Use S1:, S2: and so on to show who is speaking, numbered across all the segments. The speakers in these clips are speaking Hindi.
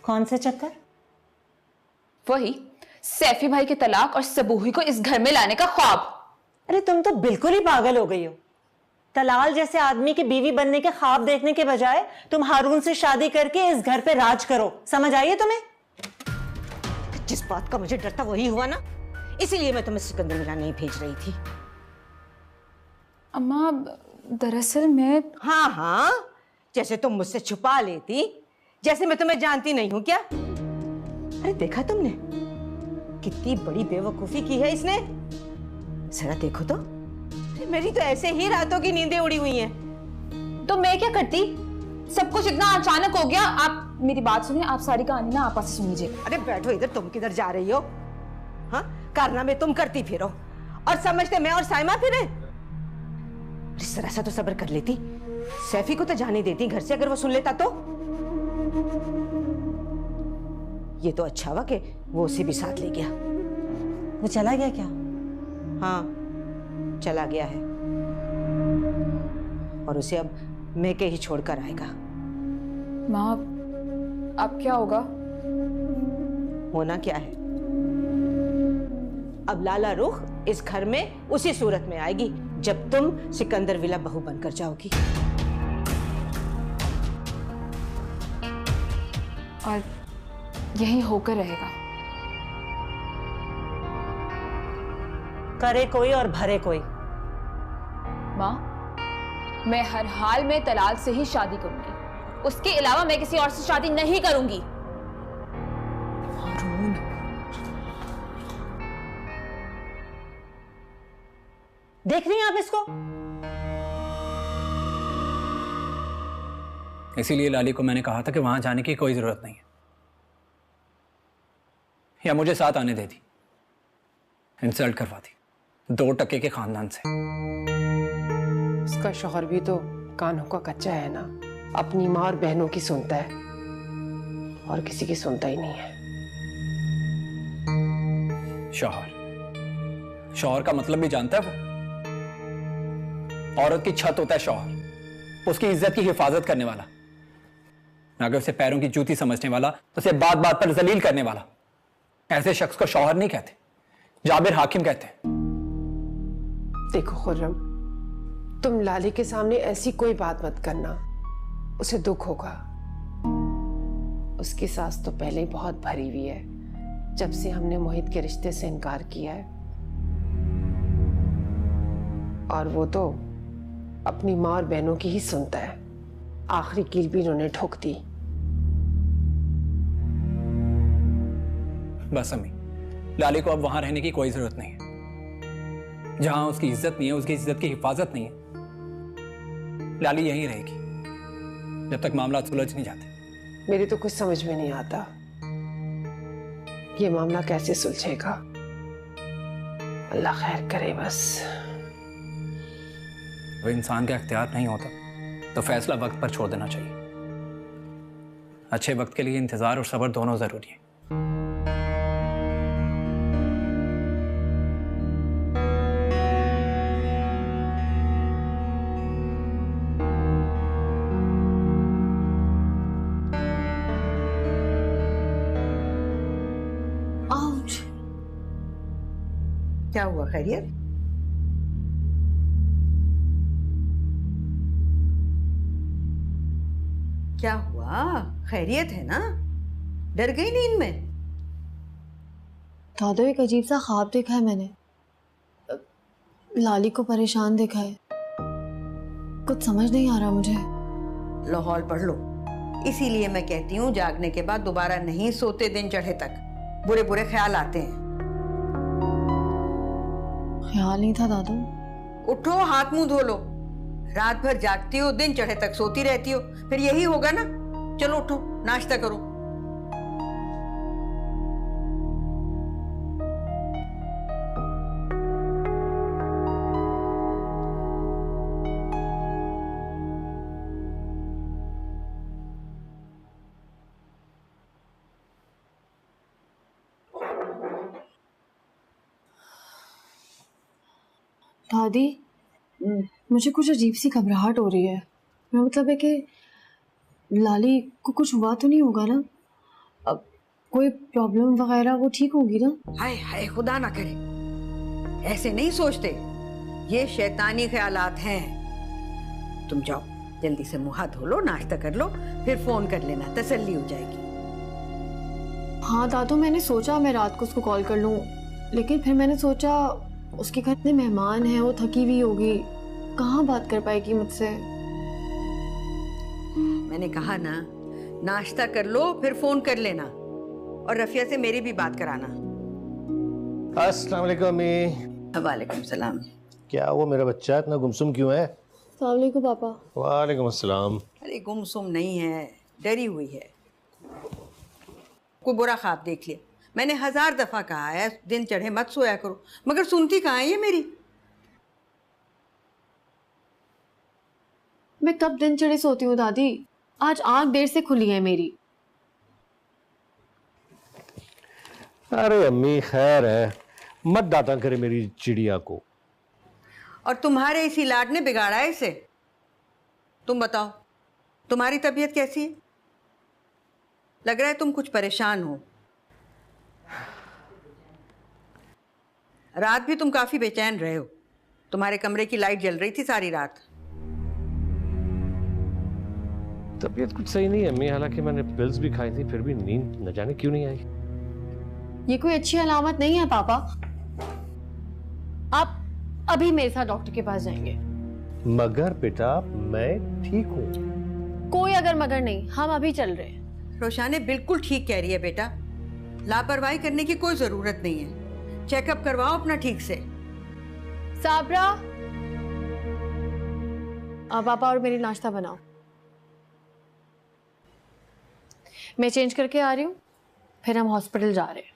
S1: कौन से चक्कर?
S2: वही सैफी भाई के तलाक और सबूही को इस घर में लाने का ख्वाब।
S1: अरे तुम तो बिल्कुल ही पागल हो गई हो। तलाल जैसे आदमी की बीवी बनने के ख्वाब देखने के बजाय तुम हारून से शादी करके इस घर पे राज करो। समझ आई है तुम्हें? जिस बात का मुझे डर था वही हुआ ना, इसीलिए मैं तुम्हें सिकंदर मिला नहीं भेज रही थी।
S2: अम्मा दरअसल मैं
S1: हाँ, जैसे तुम मुझसे छुपा लेती, जैसे मैं तुम्हें जानती नहीं हूं क्या? अरे देखा तुमने कितनी बड़ी बेवकूफी की है इसने। जरा देखो तो, मेरी तो ऐसे ही रातों की नींदें उड़ी हुई हैं।
S2: तो मैं क्या करती? सब कुछ इतना अचानक हो गया। आप मेरी बात सुनिए, आप सारी कहानी ना आपस में सुन लीजिए।
S1: अरे बैठो इधर, तुम किधर जा रही हो? हाँ, कारनामे तुम करती फिरो और समझते मैं और साइमा फिरे। इस तरह से तो सब्र कर लेती, सैफी को तो जाने देती घर से अगर वो सुन लेता तो। ये तो अच्छा हुआ कि वो उसे भी साथ ले गया। वो चला गया क्या? हाँ, चला गया है और उसे अब मैके ही छोड़कर आएगा।
S2: माँ अब क्या होगा?
S1: होना क्या है, अब लाला रुख इस घर में उसी सूरत में आएगी जब तुम सिकंदर विला बहू बनकर जाओगी।
S2: और यही होकर रहेगा।
S1: करे कोई और भरे कोई।
S2: माँ मैं हर हाल में तलाल से ही शादी करूंगी, उसके अलावा मैं किसी और से शादी नहीं करूंगी।
S1: हारून, देख रही हैं आप इसको?
S3: इसीलिए लाली को मैंने कहा था कि वहां जाने की कोई जरूरत नहीं है, या मुझे साथ आने देती, इंसल्ट करवाती 2 टके के खानदान से।
S4: उसका शौहर भी तो कानों का कच्चा है ना, अपनी माँ और बहनों की सुनता है और किसी की सुनता ही नहीं है।
S3: शौहर का मतलब भी जानता है वो? औरत की छत होता है शौहर, उसकी इज्जत की हिफाजत करने वाला, अगर उसे पैरों की जूती समझने वाला तो उसे बात बात पर जलील करने वाला। ऐसे शख्स को शौहर नहीं कहते, जाबिर हाकिम कहते हैं।
S4: देखो खुर्रम, तुम लाली के सामने ऐसी कोई बात मत करना, उसे दुख होगा। उसकी सास तो पहले ही बहुत भरी हुई है जब से हमने मोहित के रिश्ते से इनकार किया है, और वो तो अपनी माँ और बहनों की ही सुनता है। आखिरी कील भी उन्होंने ठोक दी।
S3: बस अम्मी, लाली को अब वहां रहने की कोई जरूरत नहीं है। जहां उसकी इज्जत नहीं है, उसकी इज्जत की हिफाजत नहीं है, लाली यहीं रहेगी जब तक मामला सुलझ नहीं जाते।
S4: मेरी तो कुछ समझ में नहीं आता, ये मामला कैसे सुलझेगा। अल्लाह खैर करे बस।
S3: वो इंसान का इख्तियार नहीं होता तो फैसला वक्त पर छोड़ देना चाहिए। अच्छे वक्त के लिए इंतजार और सब्र दोनों जरूरी है।
S1: क्या हुआ, खैरियत? क्या हुआ, खैरियत है ना? डर गई नींद में?
S5: दादो एक अजीब सा ख्वाब देखा है मैंने, लाली को परेशान देखा है, कुछ समझ नहीं आ रहा मुझे।
S6: लाहौल पढ़ लो, इसीलिए मैं कहती हूँ जागने के बाद दोबारा नहीं सोते दिन चढ़े तक, बुरे बुरे ख्याल आते हैं।
S5: ख्याल नहीं था दादू।
S6: उठो, हाथ मुंह धो लो। रात भर जागती हो, दिन चढ़े तक सोती रहती हो, फिर यही होगा ना। चलो उठो, नाश्ता करो।
S5: दादी, मुझे कुछ अजीब सी घबराहट हो रही है। मेरा मतलब है कि लाली को कुछ हुआ तो नहीं होगा ना? कोई प्रॉब्लम वगैरह वो ठीक होगी ना?
S6: हाय हाय, खुदा ना करे, ऐसे नहीं सोचते, ये शैतानी ख्यालात हैं। तुम जाओ, जल्दी से मुंह हाथ धो लो, नाश्ता कर लो, फिर फोन कर लेना, तसल्ली हो जाएगी।
S5: हाँ दादू, मैंने सोचा मैं रात को उसको कॉल कर लूँ, लेकिन फिर मैंने सोचा उसके घर इतने मेहमान हैं, वो थकी हुई होगी, कहाँ बात कर पाएगी मुझसे।
S6: मैंने कहा ना, नाश्ता कर लो फिर फोन कर लेना, और रफिया से मेरी भी बात कराना।
S7: अस्सलाम वालेकुम अम्मी।
S6: वालेकुम सलाम।
S7: क्या वो मेरा बच्चा इतना गुमसुम क्यों है?
S5: अस्सलाम वालेकुम पापा।
S7: वालेकुम अस्सलाम।
S6: अरे गुमसुम नहीं है, डरी हुई है, कोई बुरा ख्वाब देख लिया। मैंने 1000 दफा कहा है दिन चढ़े मत सोया करो, मगर सुनती कहाँ है ये मेरी।
S5: मैं कब दिन चढ़े सोती हूँ दादी, आज आंख देर से खुली है मेरी।
S7: अरे अम्मी खैर है, मत दाता करे मेरी चिड़िया को।
S6: और तुम्हारे इसी लाड ने बिगाड़ा है इसे। तुम बताओ, तुम्हारी तबीयत कैसी है? लग रहा है तुम कुछ परेशान हो। रात भी तुम काफी बेचैन रहे हो, तुम्हारे कमरे की लाइट जल रही थी सारी रात।
S7: तबीयत कुछ सही नहीं है अम्मी, हालांकि मैंने पिल्स भी खाई थी, फिर भी नींद न जाने क्यों नहीं आई।
S5: ये कोई अच्छी अलामत नहीं है पापा। आप अभी मेरे साथ डॉक्टर के पास जाएंगे।
S7: मगर बेटा मैं ठीक हूँ।
S5: कोई अगर मगर नहीं, हम अभी चल रहे हैं।
S6: रोशाने बिल्कुल ठीक कह रही है बेटा, लापरवाही करने की कोई जरूरत नहीं है। चेकअप करवाओ अपना ठीक से।
S5: साबरा, पापा और मेरी नाश्ता बनाओ, मैं चेंज करके आ रही हूँ, फिर हम हॉस्पिटल जा रहे हैं।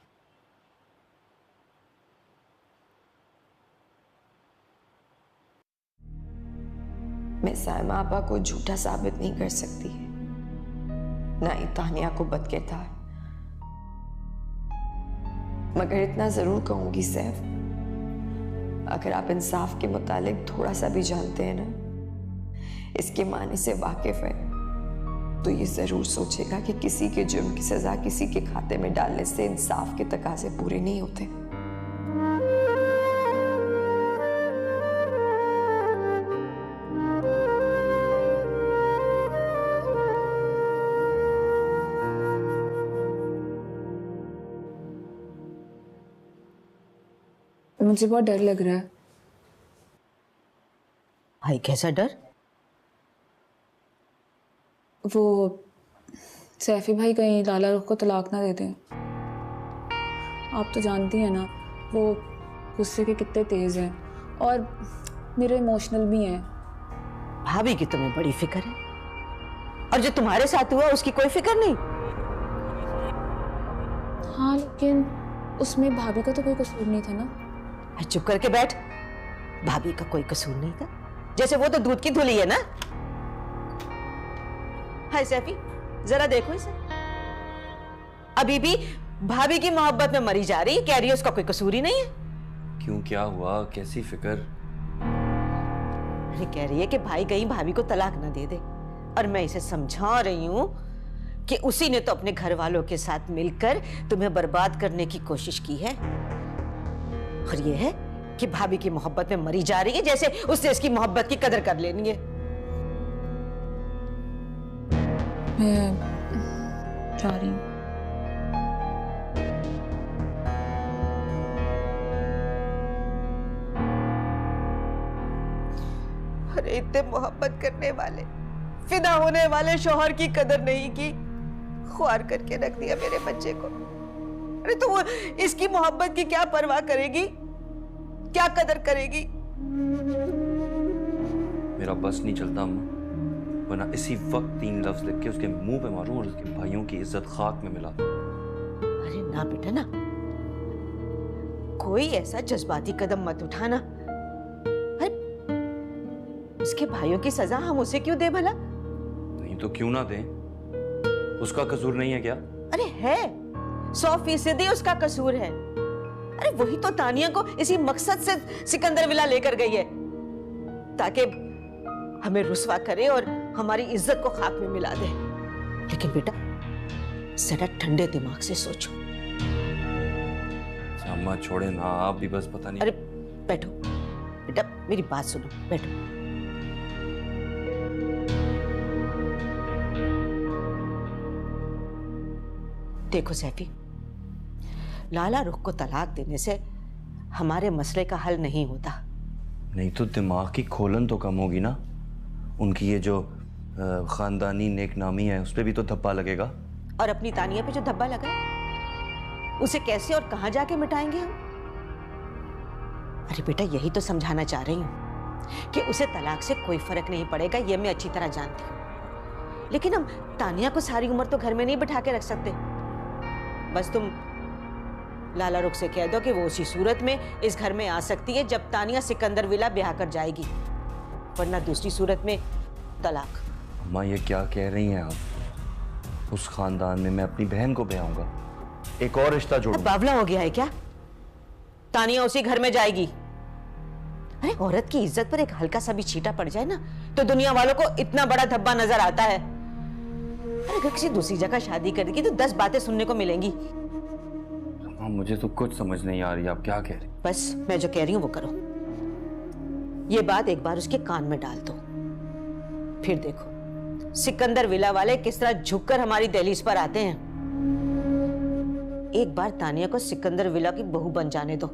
S8: मैं सायमा आपा को झूठा साबित नहीं कर सकती, ना ही तानिया को बदकिरदार, मगर इतना जरूर कहूंगी सैफ, अगर आप इंसाफ के मुतालिक थोड़ा सा भी जानते हैं ना, इसके माने से वाकिफ है, तो ये जरूर सोचेगा कि किसी के जुर्म की सजा किसी के खाते में डालने से इंसाफ के तकाजे पूरे नहीं होते।
S2: मुझे बहुत डर लग रहा है।
S1: भाई कैसा डर?
S2: वो सैफी भाई कहीं लाला रुख को तलाक ना दे दें। आप तो जानती हैं ना, वो गुस्से के कितने तेज हैं और मेरे इमोशनल भी हैं।
S1: भाभी की तुम्हें बड़ी फिक्र है, और जो तुम्हारे साथ हुआ उसकी कोई फिक्र नहीं।
S2: हाँ, लेकिन उसमें भाभी का तो कोई कसूर नहीं था ना।
S1: चुप करके बैठ, भाभी का कोई कसूर नहीं था, जैसे वो तो दूध की धुली है ना। हाय सैफी, जरा देखो इसे, अभी भी भाभी की मोहब्बत में मरी जा रही, कह रही है उसका कोई कसूर ही नहीं है।
S9: क्यों, क्या हुआ, कैसी फिक्र?
S1: अरे कह रही है कि भाई कहीं भाभी को तलाक ना दे दे, और मैं इसे समझा रही हूं कि उसी ने तो अपने घर वालों के साथ मिलकर तुम्हें बर्बाद करने की कोशिश की है, और ये है कि भाभी की मोहब्बत में मरी जा रही है, जैसे उससे इसकी मोहब्बत की कदर कर लेनी है।
S2: मैं जा रही हूँ।
S1: अरे इतने मोहब्बत करने वाले, फिदा होने वाले शौहर की कदर नहीं की, ख्वार करके रख दिया मेरे बच्चे को। अरे तो वो इसकी मोहब्बत की क्या परवाह करेगी, क्या कदर करेगी?
S9: मेरा बस नहीं चलता अम्मा, वरना इसी वक्त 3 लफ्ज लिख के उसके मुंह पे मारूं और उसके भाइयों की इज्जत खाक में मिला।
S1: अरे ना बेटा ना, कोई ऐसा जज्बाती कदम मत उठाना। अरे उसके भाइयों की सजा हम उसे क्यों दे भला?
S9: नहीं तो क्यों ना दें, उसका कसूर नहीं है क्या?
S1: अरे है, 100% उसका कसूर है। अरे वही तो तानिया को इसी मकसद से सिकंदर विला लेकर गई है, ताकि हमें रुस्वा करे और हमारी इज्जत को खाक में मिला दे। लेकिन बेटा जरा ठंडे दिमाग से सोचो।
S9: अम्मा छोड़े ना, आप भी बस पता नहीं।
S1: अरे बैठो बेटा, मेरी बात सुनो, बैठो। देखो सैफी, लाला रुख को तलाक देने से हमारे मसले का हल नहीं होता।
S9: नहीं तो दिमाग की खोलन तो कम होगी ना। उनकी ये जो खानदानी नेकनामी है उस पर भी तो धब्बा लगेगा।
S1: और अपनी तानिया पे जो धब्बा लगा उसे कैसे और कहां जाके मिटाएंगे हम? अरे बेटा, यही तो समझाना चाह रही हूं कि उसे तलाक से कोई फर्क नहीं पड़ेगा, ये मैं अच्छी तरह जानती हूं। लेकिन हम तानिया को सारी उम्र तो घर में नहीं बिठा के रख सकते। बस तुम लाला रुख से कह दो कि वो उसी सूरत में इस घर में आ सकती है जब तानिया सिकंदर विला ब्याह कर जाएगी, वरना दूसरी सूरत में तलाक।
S9: अम्मा ये क्या कह रही हैं आप? उस खानदान में मैं अपनी बहन को ब्याहूंगा, एक और रिश्ता जोड़ूंगा।
S1: बावला हो गया है क्या? तानिया उसी घर में जाएगी। अरे औरत की इज्जत पर एक हल्का सा भी छींटा पड़ जाए ना तो दुनिया वालों को इतना बड़ा धब्बा नजर आता है। अरे अगर किसी दूसरी जगह शादी करेगी तो 10 बातें सुनने को मिलेंगी।
S9: अम्मा मुझे तो कुछ समझ नहीं आ रही, आप क्या कह रही?
S1: बस मैं जो कह रही हूं वो करो। ये बात एक बार उसके कान में डाल दो, फिर देखो सिकंदर विला वाले किस तरह झुककर हमारी दहलीज पर आते हैं। एक बार तानिया को सिकंदर विला की बहू बन जाने दो,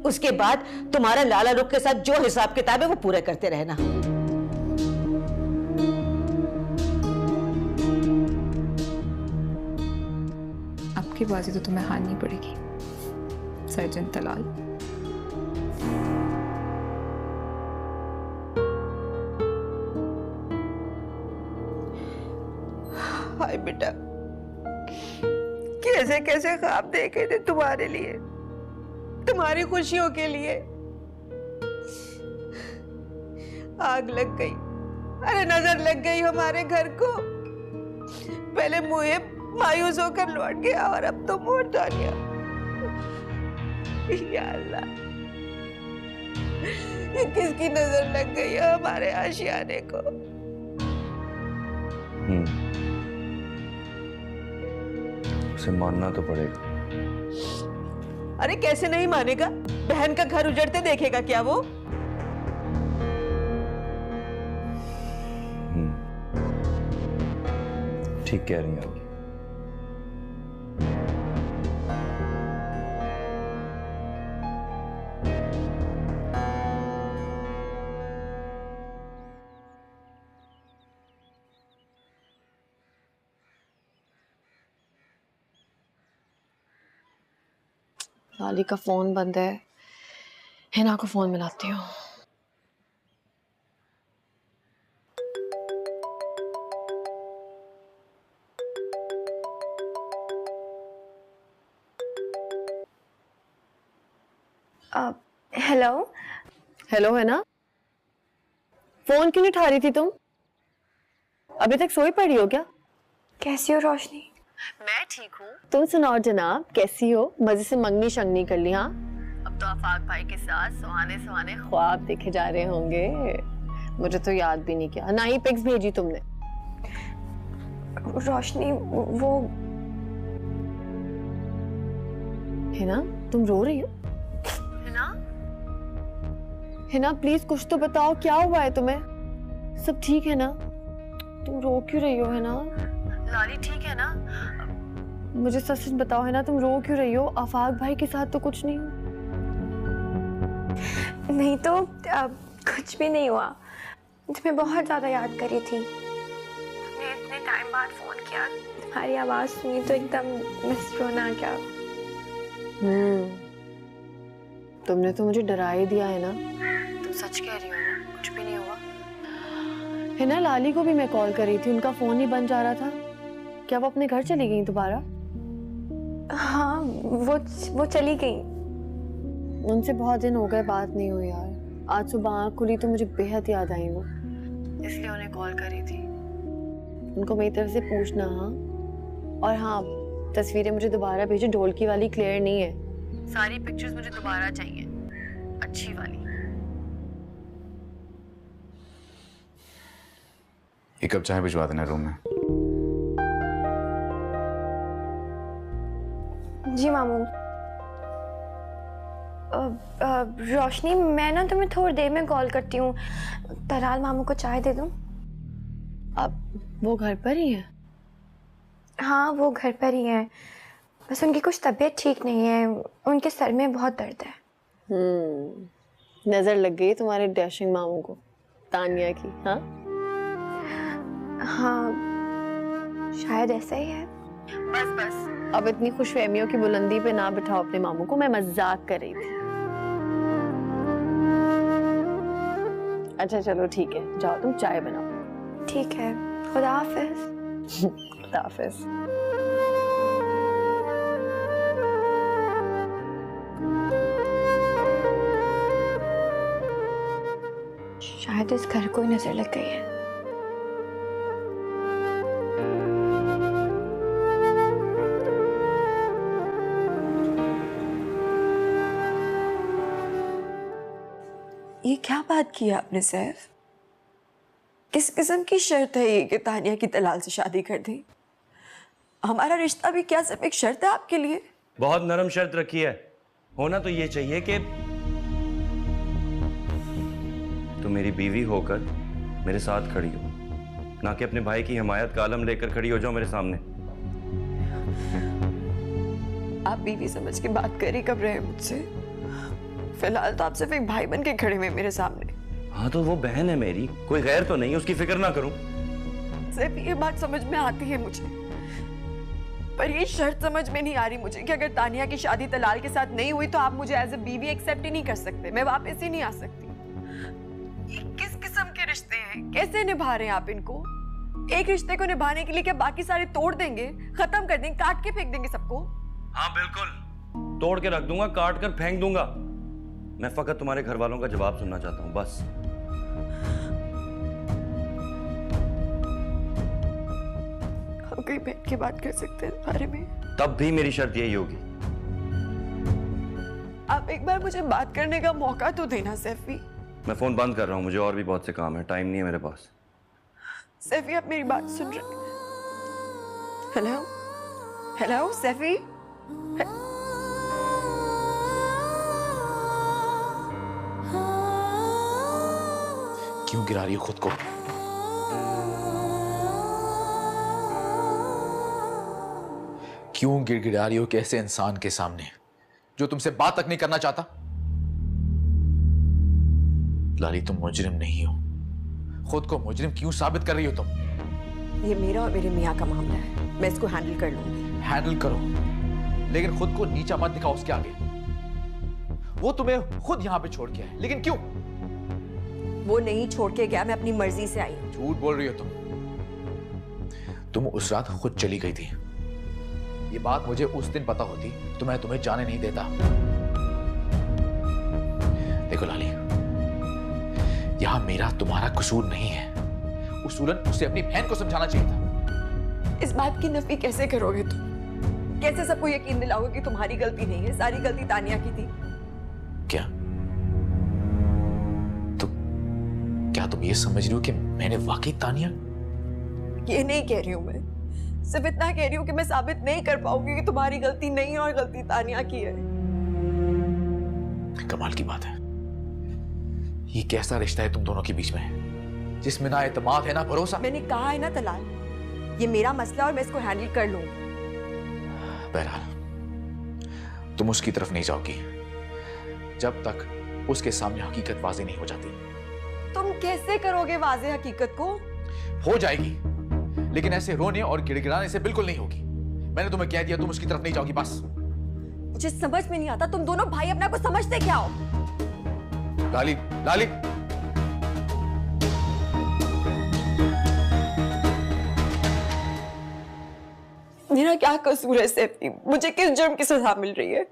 S1: उसके बाद तुम्हारा लाला रुख के साथ जो हिसाब किताब है वो पूरे करते रहना।
S2: आपकी बाजी तो तुम्हें हारनी पड़ेगी सर्जन तलाल।
S1: हाय बेटा, कैसे कैसे ख्वाब देखे थे तुम्हारे लिए, तुम्हारी खुशियों के लिए। आग लग गई, अरे नजर लग गई हमारे घर को। पहले मुझे मायूस होकर लौट गया और अब तो मोड़ तानिया। या अल्लाह, ये किसकी नजर लग गई है हमारे आशियाने को?
S9: उसे मानना तो पड़ेगा।
S1: अरे कैसे नहीं मानेगा? बहन का घर उजड़ते देखेगा क्या वो?
S9: ठीक कह रही हैं आप।
S5: लाली का फोन बंद है, हिना को फोन मिलाती हूँ।
S8: हेलो
S5: हेलो है ना, फोन क्यों नहीं उठा रही थी तुम? अभी तक सोई पड़ी हो क्या?
S8: कैसी हो रोशनी?
S5: मैं ठीक हूँ, तुम सुनाओ जनाब, कैसी हो? मजे से मंगनी शंगनी कर ली? हाँ, अब तो आफाक भाई के साथ सुहाने सुहाने ख्वाब देखे जा रहे होंगे। मुझे तो याद भी नहीं किया, ना ही पिक्स भेजी तुमने।
S8: रोशनी वो
S5: है ना, तुम रो रही हो? हिना प्लीज कुछ तो बताओ, क्या हुआ है तुम्हें? सब ठीक है ना? तुम रो क्यों रही हो? है ना, लाली ठीक है ना? मुझे सच सच बताओ है ना, तुम रो क्यों रही हो? आफाक भाई के साथ तो कुछ नहीं?
S8: नहीं तो कुछ भी नहीं हुआ। तुम्हें बहुत ज्यादा याद करी थी। तुमने इतने टाइम बाद फोन किया, तुम्हारी आवाज सुनी तो एकदम मिस रोना आ गया।
S5: तुमने तो मुझे डरा ही दिया है ना। तुम सच कह रही हो ना, कुछ भी नहीं हुआ? है ना, लाली को भी मैं कॉल कर रही थी, उनका फोन ही बंद जा रहा था। क्या वो अपने घर चली गई दोबारा?
S8: हाँ, वो चली गई।
S5: उनसे बहुत दिन हो गए बात नहीं हुई यार। आज सुबह आँख खुली तो मुझे बेहद याद आई वो, इसलिए उन्हें कॉल करी थी। उनको मेरी तरफ से पूछना। हाँ, और हाँ, तस्वीरें मुझे दोबारा भेजो, ढोलकी वाली क्लियर नहीं है। सारी पिक्चर्स मुझे दोबारा चाहिए, अच्छी वाली।
S10: एक कप चाय भिजवा देना रूम में।
S5: जी मामू। रोशनी, मैं ना तुम्हें थोड़ी देर में कॉल करती हूँ। तलाल मामू को चाय दे दूँ?
S8: अब वो घर पर ही है?
S5: हाँ, वो घर पर ही है, बस उनकी कुछ तबीयत ठीक नहीं है, उनके सर में बहुत दर्द है।
S8: नजर लग गई तुम्हारे डैशिंग मामू को, तानिया की। हाँ
S5: हाँ, शायद ऐसा ही है।
S8: बस अब इतनी खुशफहमियों की बुलंदी पे ना बिठाओ अपने मामू को, मैं मजाक कर रही थी। अच्छा चलो ठीक है, जाओ तुम चाय बनाओ।
S5: ठीक है, खुदा हाफिज।
S8: खुदा हाफिज।
S5: शायद इस घर को ही नजर लग गई है।
S8: ये क्या बात की आपने सैफ? किस किस्म की शर्त है ये कि तानिया की तलाल से शादी कर दी? हमारा रिश्ता भी क्या सिर्फ एक शर्त है आपके लिए?
S9: बहुत नरम शर्त रखी है। होना तो ये चाहिए कि तुम मेरी बीवी होकर मेरे साथ खड़ी हो, ना कि अपने भाई की हिमायत का आलम लेकर खड़ी हो जाओ मेरे सामने।
S8: आप बीवी समझ के बात कर ही कब रहे हैं मुझसे? फिलहाल तो आप सिर्फ एक भाई बन के खड़े हुए मेरे सामने।
S9: हाँ तो वो बहन है मेरी, कोई गैर तो नहीं, उसकी फिक्र ना करूं।
S8: सिर्फ ये बात समझ में आती है मुझे, पर ये शर्त समझ में नहीं आ रही मुझे कि अगर तानिया की शादी तलाल के साथ नहीं हुई तो आप मुझे एज ए बीवी एक्सेप्ट ही नहीं कर सकते, मैं वापस ही नहीं आ सकती। ये किस किस्म के रिश्ते हैं? कैसे निभा रहे हैं आप इनको? एक रिश्ते को निभाने के लिए क्या बाकी सारे तोड़ देंगे, खत्म कर देंगे, काट के फेंक देंगे सबको?
S9: हाँ बिल्कुल, तोड़ के रख दूंगा, काट कर फेंक दूंगा। मैं फकत तुम्हारे घर वालों का जवाब सुनना चाहता हूँ, बस।
S8: हम कहीं बैठ के बात कर सकते हैं इस बारे में?
S9: तब भी मेरी शर्त यही होगी।
S8: आप एक बार मुझे बात करने का मौका तो देना सैफी।
S9: मैं फोन बंद कर रहा हूँ, मुझे और भी बहुत से काम है, टाइम नहीं है मेरे पास।
S8: सैफी, आप मेरी बात सुन रहे? Hello hello Saifi?
S10: क्यों गिरा रही हो खुद को? क्यों गिड़गिड़ा रही हो कैसे इंसान के सामने जो तुमसे बात तक नहीं करना चाहता? लाली, तुम मुजरिम नहीं हो। खुद को मुजरिम क्यों साबित कर रही हो तुम?
S8: ये मेरा और मेरे मियाँ का मामला है, मैं इसको हैंडल कर लूंगी।
S10: हैंडल करो, लेकिन खुद को नीचा मत दिखाओ उसके आगे। वो तुम्हें खुद यहां पे छोड़ के आए, लेकिन क्यों?
S8: वो नहीं छोड़ के गया, मैं अपनी मर्जी से आई।
S10: झूठ बोल रही हो तुम उस रात खुद चली गई थी। ये बात मुझे उस दिन पता होती तो मैं तुम्हें जाने नहीं देता। देखो लाली, यहां मेरा तुम्हारा कसूर नहीं है। उसूलन उसे अपनी बहन को समझाना चाहिए था।
S8: इस बात की नफी कैसे करोगे तुम? कैसे सबको यकीन दिलाओगे कि तुम्हारी गलती नहीं है, सारी गलती तानिया की थी?
S10: क्या तुम ये समझ रही हो कि मैंने वाकई तानिया?
S8: ये नहीं कह रही हूं मैं, सिर्फ इतना कह रही हूं कि मैं साबित नहीं कर पाऊंगी कि तुम्हारी गलती नहीं है और गलती तानिया की है।
S10: कमाल की बात है। ये कैसा रिश्ता है तुम दोनों के बीच में जिसमें ना एतमाद है ना भरोसा?
S8: मैंने कहा है ना तलाल, ये मेरा मसला और मैं इसको हैंडल कर लूंगी।
S10: बहरहाल तुम उसकी तरफ नहीं जाओगी जब तक उसके सामने हकीकत वाज़ेह नहीं हो जाती।
S8: तुम कैसे करोगे वाज़ेह हकीकत को?
S10: हो जाएगी, लेकिन ऐसे रोने और गिड़गिड़ाने से बिल्कुल नहीं होगी। मैंने तुम्हें कह दिया, तुम उसकी तरफ नहीं जाओगी बस।
S8: मुझे समझ में नहीं आता तुम दोनों भाई अपने आप को समझते क्या हो?
S10: लाली, लाली,
S8: मेरा क्या कसूर है सैफी? मुझे किस जुर्म की सजा मिल रही है?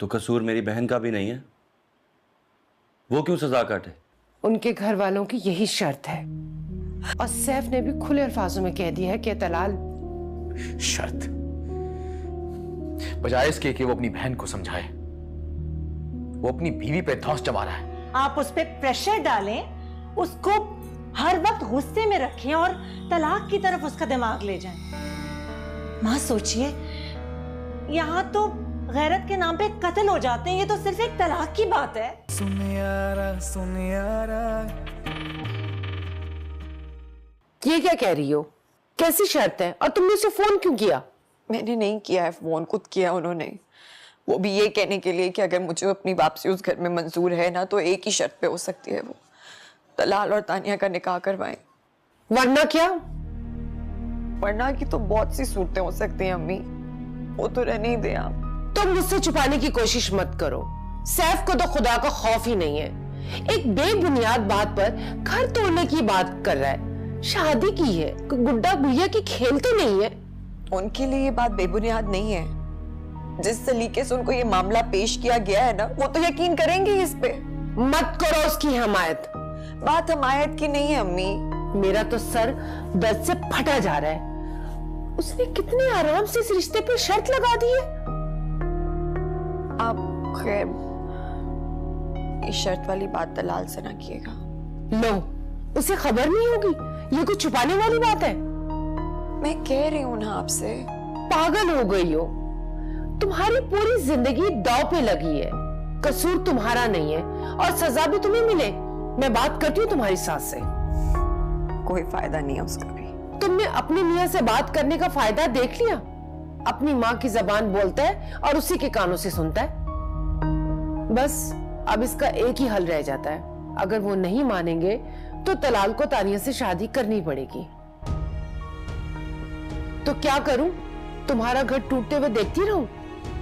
S9: तो कसूर मेरी बहन का भी नहीं है, वो क्यों सजा काटे?
S4: उनके घर वालों की यही शर्त है और सैफ ने भी खुले अल्फाजों में कह दिया है कि तलाल।
S10: शर्त? बजाय इसके कि वो अपनी बहन को समझाए, वो अपनी बीवी पे धौंस जमा रहा है।
S1: आप उस पे प्रेशर डालें, उसको हर वक्त गुस्से में रखें और तलाक की तरफ उसका दिमाग ले जाएं। मां सोचिए, यहाँ तो गैरत के नाम पे कत्ल हो जाते हैं, ये तो सिर्फ एक तलाक की बात है।
S4: ये क्या कह रही हो? कैसी शर्त है? और तुमने उसे फोन क्यों किया?
S8: मैंने नहीं किया है फोन, खुद किया उन्होंने। वो भी ये कहने के लिए कि अगर मुझे अपनी वापसी उस घर में मंजूर है ना, तो एक ही शर्त पे हो सकती है, वो तलाल और तानिया का निकाह करवाएं।
S4: वरना क्या?
S8: वरना की तो बहुत सी सूरतें हो सकती हैं अम्मी, वो तो रहने ही दे आप।
S4: तुम मुझसे छुपाने की कोशिश मत करो। सैफ को तो खुदा का खौफ ही नहीं है। एक बेबुनियाद बात पर घर तोड़ने की बात कर रहा है। शादी की है, कोई गुड्डा गुड़िया की खेल तो नहीं है।
S8: उनके लिए ये बात बेबुनियाद नहीं है। जिस तरीके से उनको ये मामला पेश किया गया है ना, वो तो यकीन करेंगे इस पे।
S4: मत करो उसकी हमायत।
S8: बात हमायत की नहीं है अम्मी।
S4: मेरा तो सर दर्द से फटा जा रहा है। उसने कितने आराम से इस रिश्ते पर शर्त लगा दी है।
S8: आप खैर ये शर्त वाली बात दलाल से ना किएगा।
S4: लो, उसे खबर नहीं होगी, ये कुछ छुपाने वाली बात है।
S8: मैं कह रही हूं ना आपसे।
S4: पागल हो गई हो। तुम्हारी पूरी जिंदगी दांव पे लगी है। कसूर तुम्हारा नहीं है और सजा भी तुम्हें मिले। मैं बात करती हूँ तुम्हारी सास से।
S8: कोई फायदा नहीं है उसका भी।
S4: तुमने अपनी मियां से बात करने का फायदा देख लिया। अपनी माँ की जबान बोलता है और उसी के कानों से सुनता है। बस अब इसका एक ही हल रह जाता है। अगर वो नहीं मानेंगे तो तलाल को तानिया से शादी करनी पड़ेगी। तो क्या करूं? तुम्हारा घर टूटते हुए देखती रहूं?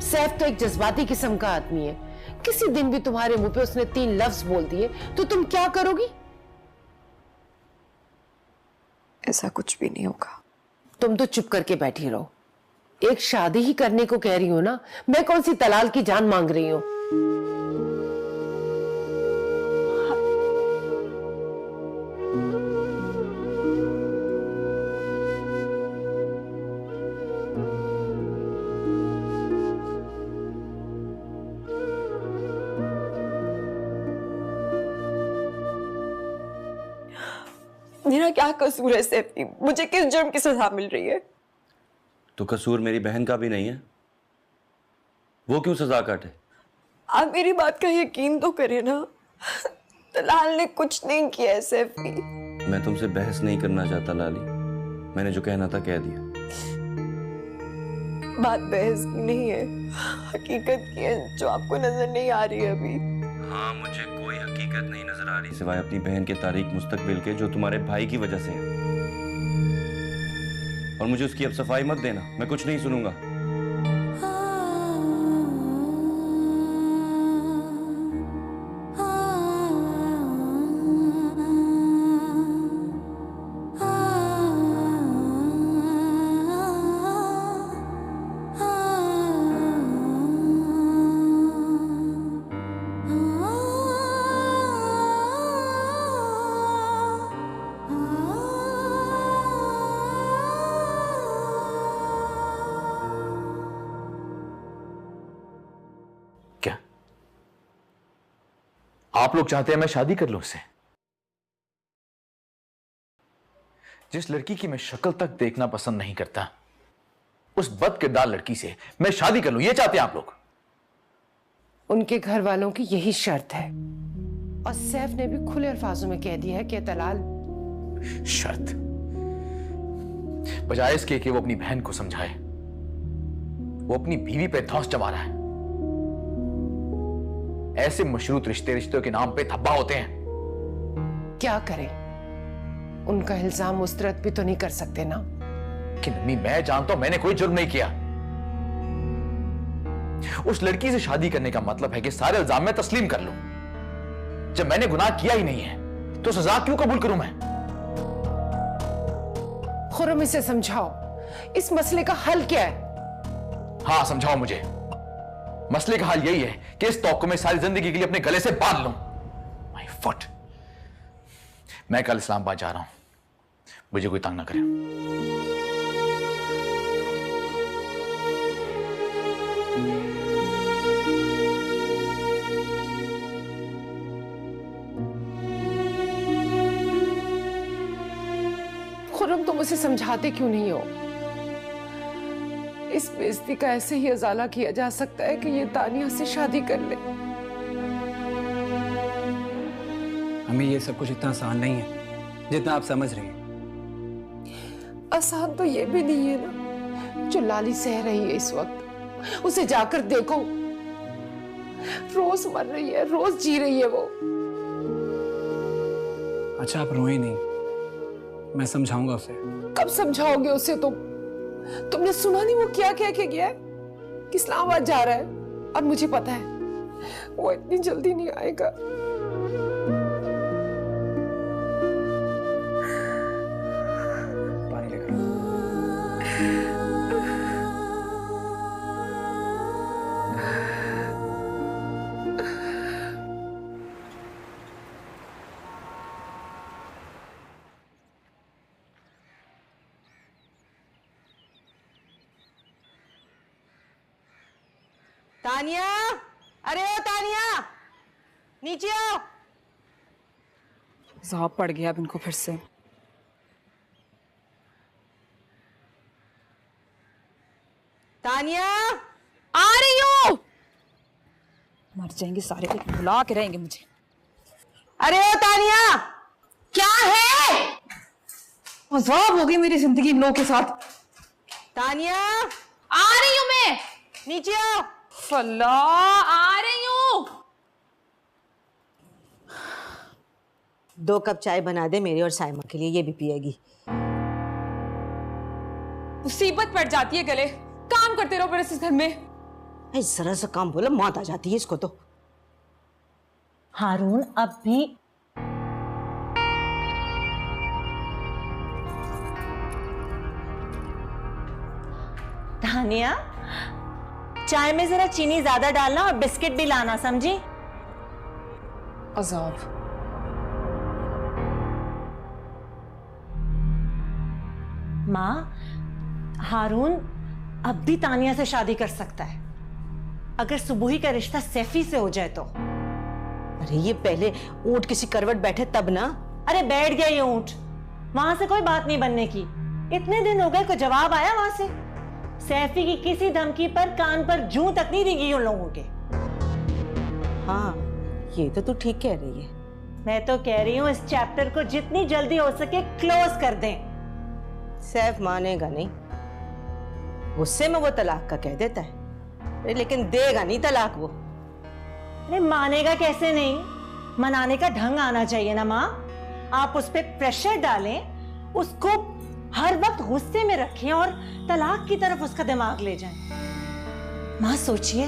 S4: सैफ तो एक जज्बाती किस्म का आदमी है। किसी दिन भी तुम्हारे मुंह पे उसने 3 लफ्ज बोल दिए तो तुम क्या करोगी?
S8: ऐसा कुछ भी नहीं होगा।
S4: तुम तो चुप करके बैठी रहो। एक शादी ही करने को कह रही हो ना, मैं कौन सी तलाल की जान मांग रही हूं?
S8: मेरा क्या कसूर है सैफी? मुझे किस जुर्म की सजा मिल रही है?
S9: तो कसूर मेरी बहन का भी नहीं है, वो क्यों सजा काटे?
S8: आप मेरी बात का यकीन तो करें ना। तलाल ने कुछ नहीं किया है सैफी।
S9: मैं तुमसे बहस नहीं करना चाहता लाली, मैंने जो कहना था कह दिया।
S8: बात बहस की नहीं है, हकीकत की है जो आपको नजर नहीं आ रही है अभी।
S9: हाँ, मुझे कोई हकीकत नहीं नजर आ रही सिवाय अपनी बहन के तारीक मुस्तकबिल के, जो तुम्हारे भाई की वजह से है। और मुझे उसकी अब सफाई मत देना, मैं कुछ नहीं सुनूंगा।
S10: आप लोग चाहते हैं मैं शादी कर लूं उससे? जिस लड़की की मैं शक्ल तक देखना पसंद नहीं करता, उस बदकिरदार लड़की से मैं शादी कर लूं, ये चाहते हैं आप लोग?
S4: उनके घर वालों की यही शर्त है और सैफ ने भी खुले अल्फाजों में कह दिया है कि तलाल।
S10: शर्त? बजाय इसके कि वो अपनी बहन को समझाए, वो अपनी बीवी पे धौंस जमा रहा है। ऐसे मशरूत रिश्तों के नाम पे धब्बा होते हैं।
S4: क्या करें? उनका इल्जाम मुस्तरद भी तो नहीं कर सकते ना।
S10: कि मम्मी, मैं जानता हूं मैंने कोई जुर्म नहीं किया। उस लड़की से शादी करने का मतलब है कि सारे इल्जाम मैं तस्लीम कर लूं। जब मैंने गुनाह किया ही नहीं है तो सजा क्यों कबूल करूं मैं?
S4: खुर्रम, इसे समझाओ, इस मसले का हल क्या है?
S10: हाँ, समझाओ मुझे। मसले का हल यही है कि इस तौक़्क़ुत में सारी जिंदगी के लिए अपने गले से बांध लूं। My foot. मैं कल इस्लामाबाद जा रहा हूं, मुझे कोई तंग ना करे।
S4: खुर्रम, तुम उसे समझाते क्यों नहीं हो? इस इस बेइज्जती का ऐसे ही उजाला किया जा सकता है कि ये तानिया से शादी कर ले।
S3: हमें ये सब कुछ इतना आसान नहीं है जितना आप समझ रही हैं।
S4: आसान तो ये भी नहीं है ना जो लाली सह रही है इस वक्त। उसे जाकर देखो, रोज मर रही है, रोज जी रही है वो।
S3: अच्छा आप रोए नहीं, मैं समझाऊंगा उसे।
S4: कब समझाओगे उसे तुम? तुमने सुना नहीं वो क्या कह के गया है कि इस्लामाबाद जा रहा है, और मुझे पता है वो इतनी जल्दी नहीं आएगा।
S3: पानी लेकर आओ।
S1: तानिया, अरे ओ तानिया, नीचे आओ।
S2: ज़ाब पड़ गया अब इनको फिर से।
S1: तानिया,
S2: आ रही हूँ। मर जाएंगे सारे, लेकिन बुला के रहेंगे मुझे।
S1: अरे ओ तानिया,
S2: क्या है? अज़ाब हो गई मेरी जिंदगी इन लोगों के साथ।
S1: तानिया,
S2: आ रही हूँ मैं।
S1: नीचे आओ।
S2: अल्लाह, आ रही हूँ।
S1: 2 कप चाय बना दे मेरे और साइमा के लिए, ये भी पिएगी।
S2: मुसीबत पड़ जाती है गले, काम करते रहो फिर इस घर में।
S1: जरा सा काम बोलो मौत आ जाती है इसको तो।
S11: हारून अब भी तानिया, चाय में जरा चीनी ज्यादा डालना और बिस्किट भी लाना, समझी?
S2: अज़ाब,
S11: माँ, हारून अब भी तानिया से शादी कर सकता है अगर सुबुही का रिश्ता सैफी से हो जाए तो।
S1: अरे ये पहले ऊंट किसी करवट बैठे तब ना।
S11: अरे बैठ गया ये ऊंट, वहां से कोई बात नहीं बनने की। इतने दिन हो गए, कोई जवाब आया वहां से? सैफी की किसी धमकी पर कान पर जूं तक नहीं दिगी उन लोगों के।
S1: हाँ, ये तो तू ठीक कह रही है।
S11: मैं तो कह रही हूँ इस चैप्टर को जितनी जल्दी हो सके क्लोज कर दें।
S1: सैफ मानेगा नहीं, गुस्से में वो तलाक का कह देता है, लेकिन देगा नहीं तलाक वो।
S11: अरे मानेगा कैसे नहीं, मनाने का ढंग आना चाहिए ना माँ। आप उस पर प्रेशर डालें, उसको हर वक्त गुस्से में रखें और तलाक की तरफ उसका दिमाग ले जाएं। माँ सोचिए,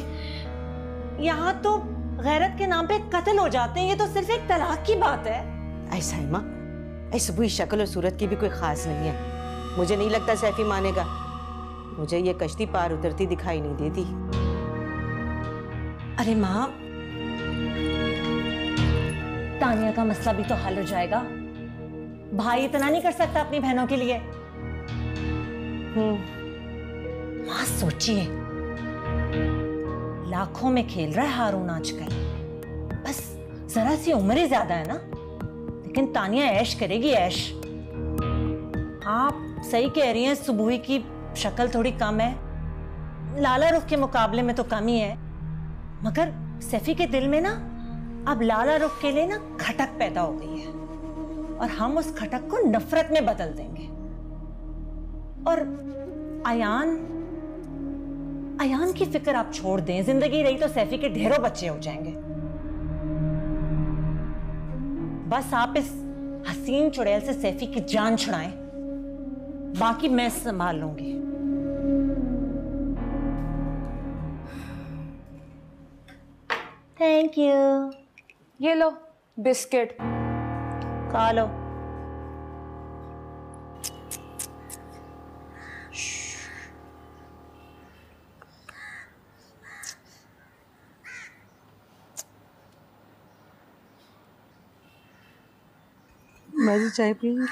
S11: यहाँ तो गैरत के नाम पे कत्ल हो जाते हैं, ये तो सिर्फ एक तलाक की बात है।
S1: ऐसा है माँ, ऐसी बुरी शक्ल और सूरत की भी कोई खास नहीं है। मुझे नहीं लगता सैफी मानेगा। मुझे ये कश्ती पार उतरती दिखाई नहीं देती।
S11: अरे माँ, तानिया का मसला भी तो हल हो जाएगा। भाई इतना नहीं कर सकता अपनी बहनों के लिए। माँ सोचिए, लाखों में खेल रहा है हारून आजकल, बस जरा सी उम्र ही ज्यादा है ना, लेकिन तानिया ऐश करेगी ऐश। आप सही कह रही हैं, सुबुही की शक्ल थोड़ी कम है, लाला रुख के मुकाबले में तो कम ही है, मगर सैफी के दिल में ना अब लाला रुख के लिए ना खटक पैदा हो गई है, और हम उस खटक को नफरत में बदल देंगे। और अयान की फिक्र आप छोड़ दें, जिंदगी रही तो सैफी के ढेरों बच्चे हो जाएंगे। बस आप इस हसीन चुड़ैल से सैफी की जान छुड़ाएं, बाकी मैं संभाल लूंगी। Thank you.
S2: ये लो बिस्किट,
S11: खा लो।
S5: मैं भी चाय पीऊंगी।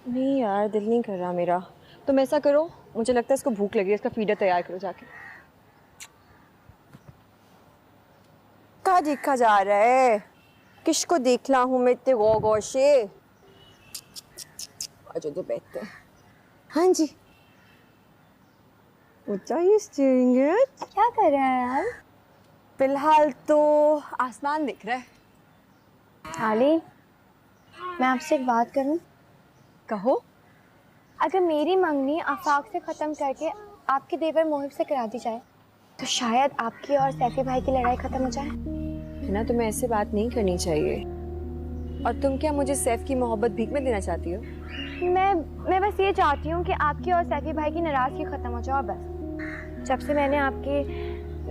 S5: नहीं यार, दिल नहीं कर रहा मेरा। तुम ऐसा करो, मुझे लगता है इसको भूख लगी है, इसका फीडर तैयार करो जाके। कहाँ देखा जा रहा है? किसको देख ला हूँ मैं इतने गौ से? आज तो बैठते हैं। हाँ जी, What are you staring at? क्या कर रहे हैं यार? फिलहाल तो आसमान दिख रहा है। आली, मैं आपसे एक बात करूं? कहो। अगर मेरी मंगनी आफाक से खत्म करके आपके देवर मोहिब से करा दी जाए, तो शायद आपकी और सैफी भाई की लड़ाई खत्म हो जाए।
S8: है ना, तुम्हें ऐसे बात नहीं करनी चाहिए। और तुम क्या मुझे सैफ की मोहब्बत भीख में देना चाहती हो?
S5: मैं बस ये चाहती हूँ कि आपकी और सैफी भाई की नाराजगी खत्म हो जाए। बस जब से मैंने आपके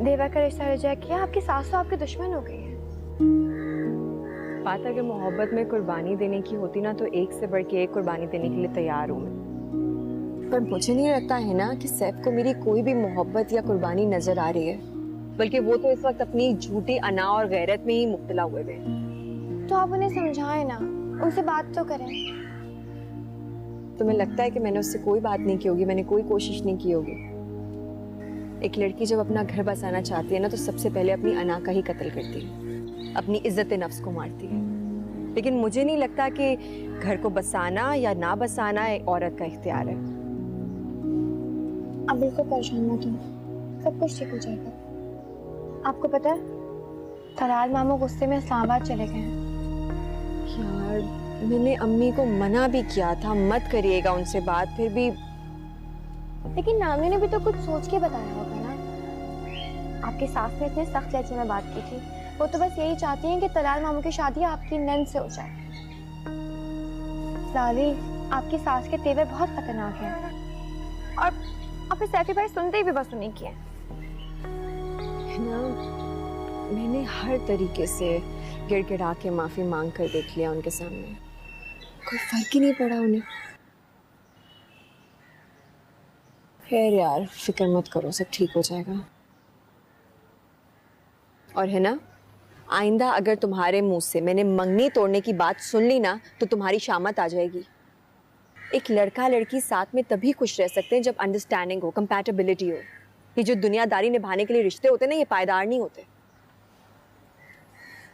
S5: देवर का रिश्ता रिजेक्ट किया, आपकी सास तो आपके दुश्मन हो गई है।
S8: बात अगर मोहब्बत में कुर्बानी देने की होती ना, तो एक से बढ़ के एक कुर्बानी देने के लिए तैयार हूँ मैं। पर मुझे नहीं लगता है ना कि सैफ को मेरी कोई भी मोहब्बत या कुर्बानी नजर आ रही है, बल्कि वो तो इस वक्त अपनी झूठी अना और गैरत में ही मुब्तला हुए हुए।
S5: तो आप उन्हें समझाएं ना, उनसे बात तो करें।
S8: तुम्हें लगता है कि मैंने उससे कोई बात नहीं की होगी, मैंने कोई कोशिश नहीं की होगी? एक लड़की जब अपना घर बसाना चाहती है ना, तो सबसे पहले अपनी अना का ही कत्ल करती है, अपनी इज्जत नफ्स को मारती है। लेकिन मुझे नहीं लगता कि घर को बसाना या ना बसाना एक औरत का इख्तियार है।
S5: अब बिल्कुल परेशान मत हो, सब कुछ ठीक हो जाएगा। आपको पता है, तलाल मामू गुस्से में इस्लामाबाद चले गए हैं।
S8: यार, मैंने अम्मी को मना भी किया था मत करिएगा उनसे बात, फिर भी।
S5: लेकिन नानी ने भी तो कुछ सोच के बताया होगा ना। आपकी सास ने इतने सख्त लहजे में बात की थी, वो तो बस यही चाहती हैं कि तलाल मामू की शादी आपकी नंद से हो जाए। लाली, आपकी सास के तेवर बहुत खतरनाक हैं, और आपने सैफी भाई सुनते ही भी बस उन्हीं किए।
S8: मैंने हर तरीके से गिड़गिड़ा के माफी मांग कर देख लिया उनके सामने, कोई फर्क ही नहीं पड़ा उन्हें। खैर यार, फिक्र मत करो, सब ठीक हो जाएगा। और है ना, आइंदा अगर तुम्हारे मुंह से मैंने मंगनी तोड़ने की बात सुन ली ना, तो तुम्हारी शामत आ जाएगी। एक लड़का लड़की साथ में तभी खुश रह सकते हैं जब अंडरस्टैंडिंग हो, कंपैटिबिलिटी हो। ये जो दुनियादारी निभाने के लिए रिश्ते होते हैं ना, ये पायदार नहीं होते।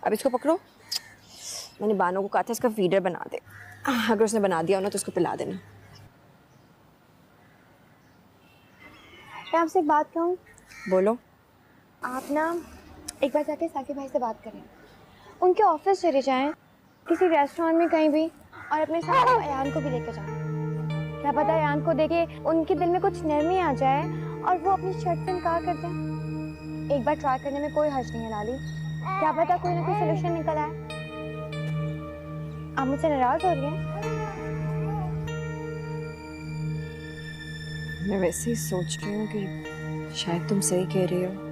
S8: अब इसको पकड़ो, मैंने बानो को कहा था इसका फीडर बना दे, अगर उसने बना दिया हो ना तो उसको पिला देना।
S5: मैं आपसे एक बात कहूँ?
S8: बोलो।
S5: आप ना एक बार जाके सैफी भाई से बात करें, उनके ऑफिस चले जाएं, किसी रेस्टोरेंट में कहीं भी, और अपने साथ अयान को भी लेकर जाएं। क्या पता अयान को देखे उनके दिल में कुछ नरमी आ जाए और वो अपनी शर्त से इनकार कर दें। एक बार ट्राई करने में कोई हर्ज नहीं है लाली, क्या पता कोई ना कोई सोल्यूशन निकल आए। आप मुझसे नाराज हो रही हैं?
S8: मैं वैसे ही सोच रही हूँ कि शायद तुम सही कह रही हो।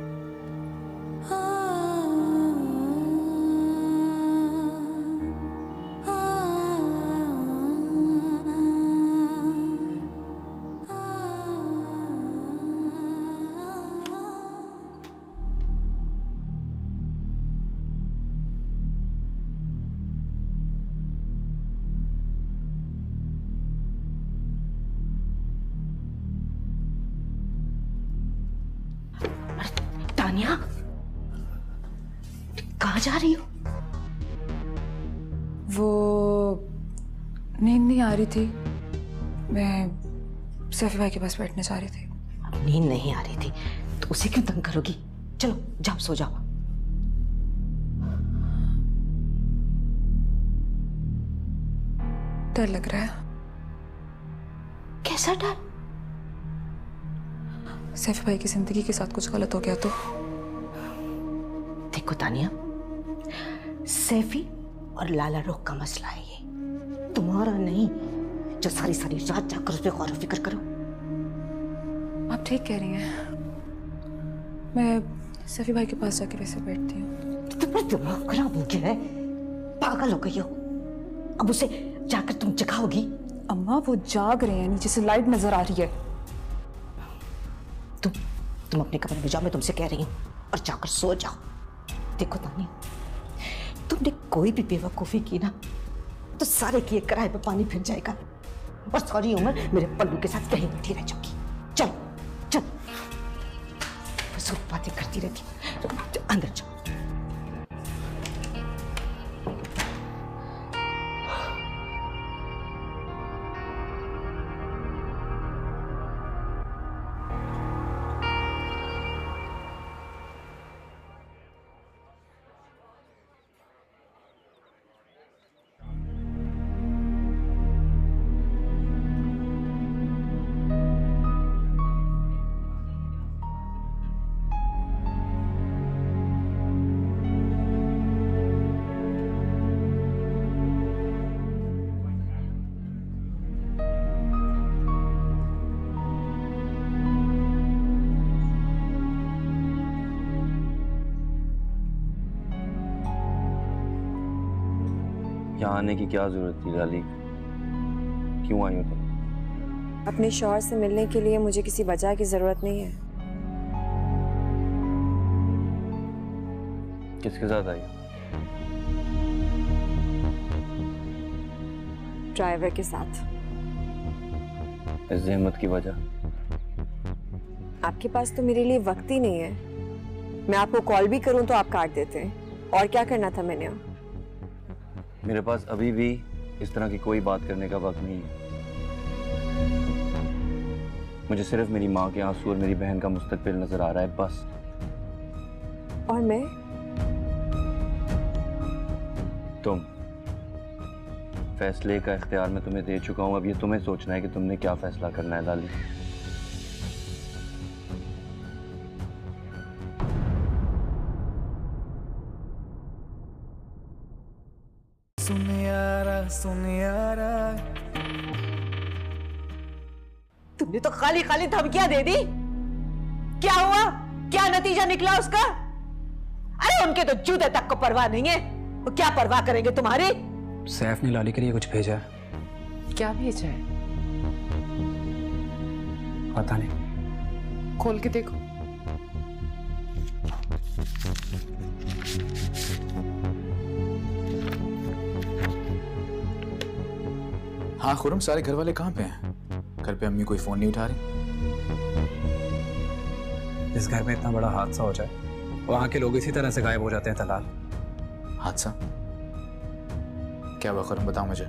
S1: तानिया, कहाँ जा रही हो?
S2: वो नींद नहीं आ रही थी, मैं सैफी भाई के पास बैठने जा रही थी।
S1: अब नींद नहीं आ रही थी तो उसे क्यों तंग करोगी? चलो जाओ, सो जाओ।
S2: डर लग रहा है।
S1: कैसा डर?
S2: सैफी भाई की जिंदगी के साथ कुछ गलत हो गया तो?
S1: देखो तानिया, सैफी और लाला रुख का मसला है ये, तुम्हारा नहीं, जो सारी सारी रात जाकर उस पर गौर फिक्र करो।
S2: आप ठीक कह रही हैं, मैं सैफी भाई के पास जाके वैसे बैठती हूँ।
S1: तुम्हारा दिमाग खराब हो गया है, पागल हो गई हो। अब उसे जाकर तुम जगाओगी?
S2: अम्मा वो जाग रहे हैं, नीचे से लाइट नजर आ रही है।
S1: तुम अपने कमरे में जाओ, मैं तुमसे कह रही हूँ, और जाकर सो जाओ। देखो तानी, तुमने कोई भी बेवकूफी की ना तो सारे किए कराए पे पानी फिर जाएगा, और सारी उम्र मेरे पल्लू के साथ कहीं बैठी रह जाऊंगी। चल चल, बस बातें करती रहती, अंदर जाओ।
S9: यहाँ आने की क्या जरूरत थी लाली? क्यों आई हो तुम?
S8: अपने शौहर से मिलने के लिए मुझे किसी वजह की जरूरत नहीं है।
S9: किसके साथ आई?
S8: ड्राइवर के साथ।
S9: इस जहमत की वजह?
S8: आपके पास तो मेरे लिए वक्त ही नहीं है। मैं आपको कॉल भी करूं तो आप काट देते हैं। और क्या करना था मैंने?
S9: मेरे पास अभी भी इस तरह की कोई बात करने का वक्त नहीं है। मुझे सिर्फ मेरी माँ के आंसू और मेरी बहन का मुस्तकबिल नजर आ रहा है, बस।
S8: और मैं?
S9: तुम। फैसले का इख्तियार मैं तुम्हें दे चुका हूं, अब ये तुम्हें सोचना है कि तुमने क्या फैसला करना है लाली।
S1: तुमने तो खाली खाली धमकियां दे दी। क्या हुआ? क्या नतीजा निकला उसका? अरे उनके तो जूते तक को परवाह नहीं है, वो क्या परवाह करेंगे तुम्हारी?
S3: सैफ ने लाली के लिए कुछ भेजा है।
S4: क्या भेजा है?
S3: पता नहीं।
S4: खोल के देखो।
S10: हाँ खुरम, सारे घर वाले कहाँ पे हैं? घर पे अम्मी कोई फोन नहीं उठा रही।
S3: इस घर में इतना बड़ा हादसा हो जाए, वहां के लोग इसी तरह से गायब हो जाते हैं तलाल।
S10: हादसा? क्या हुआ खुरम, बताओ मुझे।